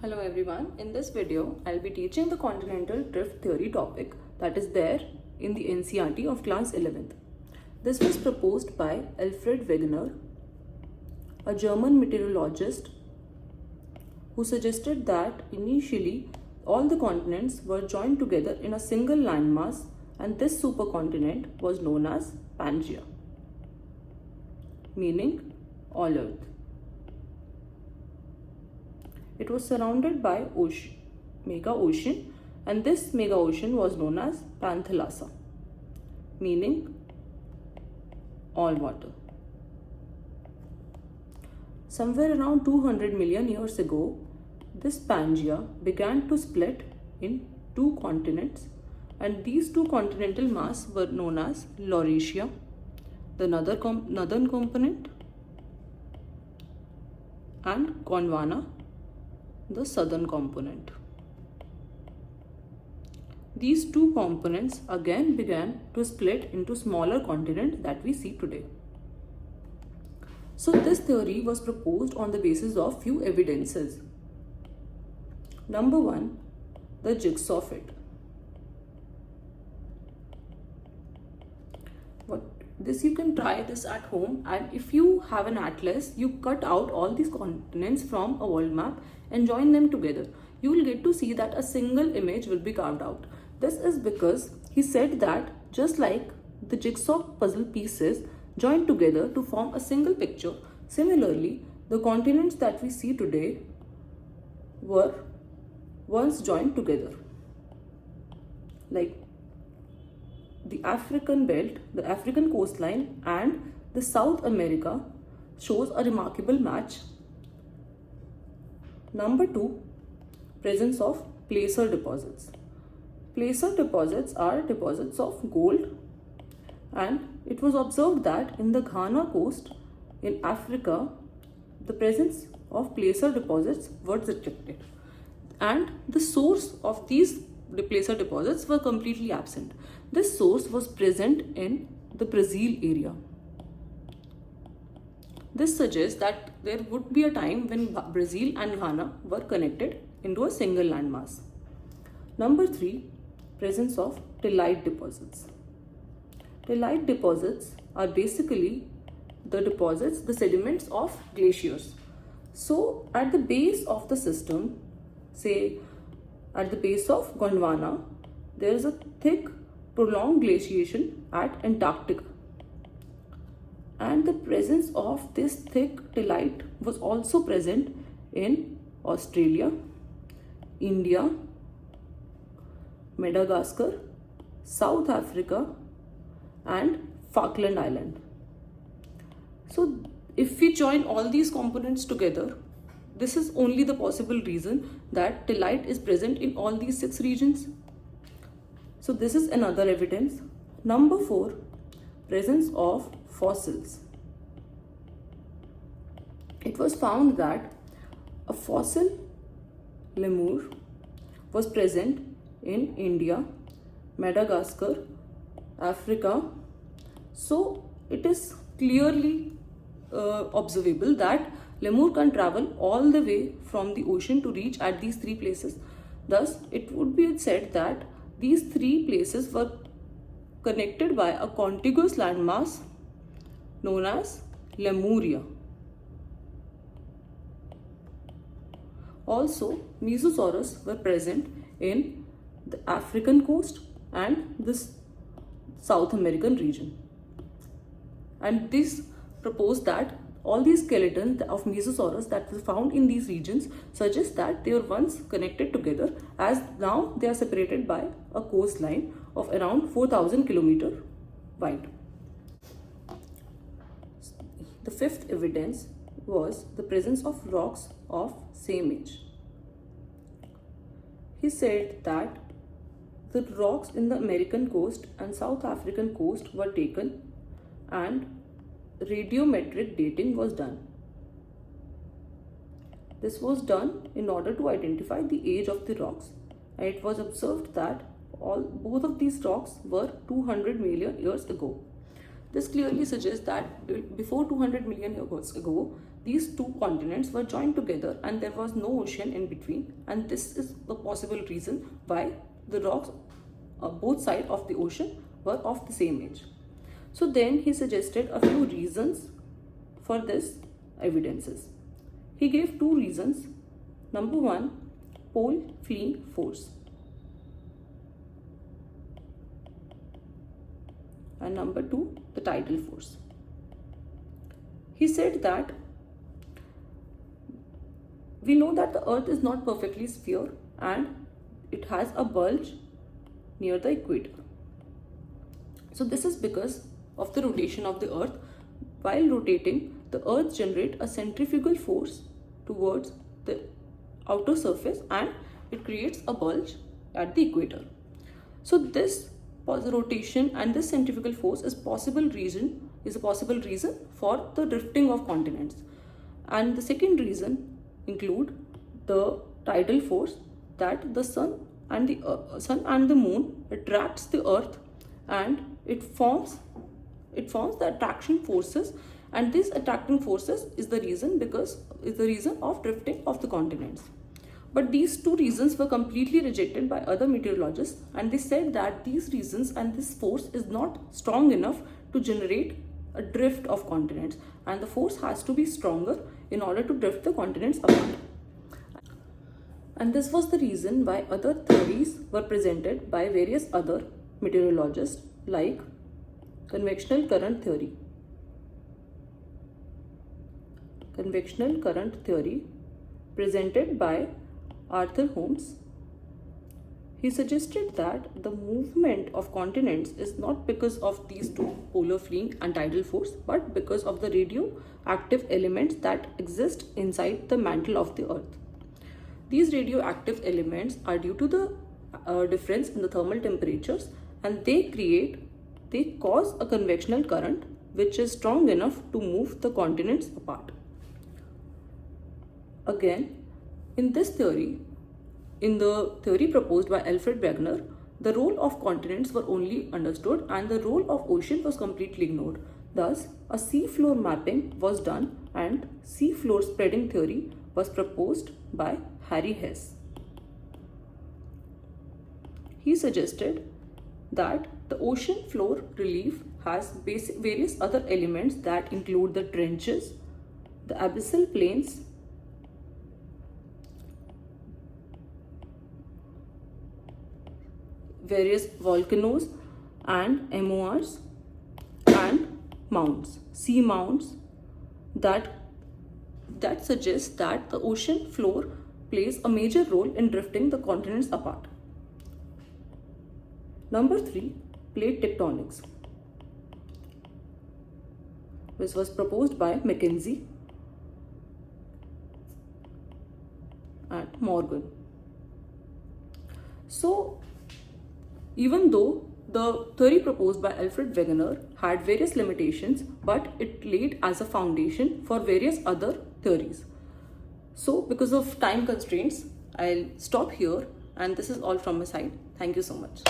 Hello everyone, in this video I'll be teaching the continental drift theory topic that is there in the NCERT of class 11th. This was proposed by Alfred Wegener, a German meteorologist who suggested that initially all the continents were joined together in a single landmass and this supercontinent was known as Pangaea, meaning all Earth. It was surrounded by mega ocean, and this mega ocean was known as Panthalassa, meaning all water. Somewhere around 200 million years ago, this Pangaea began to split in two continents, and these two continental masses were known as Laurasia, the northern component, and Gondwana, the southern component. These two components again began to split into smaller continents that we see today. So this theory was proposed on the basis of few evidences. Number one, the jigsaw fit. You can try this at home, and if you have an atlas, you cut out all these continents from a world map and join them together. You will get to see that a single image will be carved out. This is because he said that just like the jigsaw puzzle pieces joined together to form a single picture, similarly the continents that we see today were once joined together. Like the African belt, the African coastline and the South America shows a remarkable match. Number two, presence of placer deposits. Placer deposits are deposits of gold, and it was observed that in the Ghana coast in Africa, the presence of placer deposits was detected, and the source of these placer deposits were completely absent. This source was present in the Brazil area. This suggests that there would be a time when Brazil and Ghana were connected into a single landmass. Number three, presence of tellite deposits. Tellite deposits are basically the deposits, the sediments of glaciers. So at the base of the system, say at the base of Gondwana, there is a thick prolonged glaciation at Antarctica, and the presence of this thick tellite was also present in Australia, India, Madagascar, South Africa and Falkland Island. So if we join all these components together, this is only the possible reason that tellite is present in all these 6 regions. So this is another evidence. Number 4, presence of fossils. It was found that a fossil lemur was present in India, Madagascar, Africa. So it is clearly observable that lemur can travel all the way from the ocean to reach at these 3 places. Thus, it would be said that these 3 places were connected by a contiguous landmass known as Lemuria. Also, Mesosaurus were present in the African coast and this South American region. And this proposed that all these skeletons of Mesosaurus that were found in these regions suggest that they were once connected together, as now they are separated by a coastline of around 4,000 km wide. The 5th evidence was the presence of rocks of same age. He said that the rocks in the American coast and South African coast were taken and radiometric dating was done. This was done in order to identify the age of the rocks, and it was observed that both of these rocks were 200 million years ago. This clearly suggests that before 200 million years ago, these two continents were joined together and there was no ocean in between, and this is the possible reason why the rocks both sides of the ocean were of the same age. So then he suggested a few reasons for this evidences. He gave two reasons. Number one, pole fleeing force, and number two, the tidal force. He said that we know that the earth is not perfectly sphere and it has a bulge near the equator. So this is because of the rotation of the earth. While rotating, the earth generates a centrifugal force towards the outer surface and it creates a bulge at the equator. So this rotation and this centrifugal force is a possible reason for the drifting of continents. And the second reason include the tidal force, that the sun and the moon attracts the earth and it forms the attraction forces, and these attracting forces is the reason of drifting of the continents. But these two reasons were completely rejected by other meteorologists, and they said that these reasons and this force is not strong enough to generate a drift of continents, and the force has to be stronger in order to drift the continents apart. And this was the reason why other theories were presented by various other meteorologists, like convectional current theory. Convectional current theory presented by Arthur Holmes. He suggested that the movement of continents is not because of these two, polar fleeing and tidal force, but because of the radioactive elements that exist inside the mantle of the earth. These radioactive elements are due to the difference in the thermal temperatures, and they cause a convectional current which is strong enough to move the continents apart. Again, in the theory proposed by Alfred Wegener, the role of continents were only understood and the role of ocean was completely ignored. Thus, a seafloor mapping was done and seafloor spreading theory was proposed by Harry Hess. He suggested that the ocean floor relief has various other elements that include the trenches, the abyssal plains, various volcanoes and MORs and mounds, sea mounds, that suggests that the ocean floor plays a major role in drifting the continents apart. Number 3, plate tectonics, which was proposed by Mackenzie and Morgan. So, even though the theory proposed by Alfred Wegener had various limitations, but it laid as a foundation for various other theories. So, because of time constraints, I'll stop here, and this is all from my side. Thank you so much.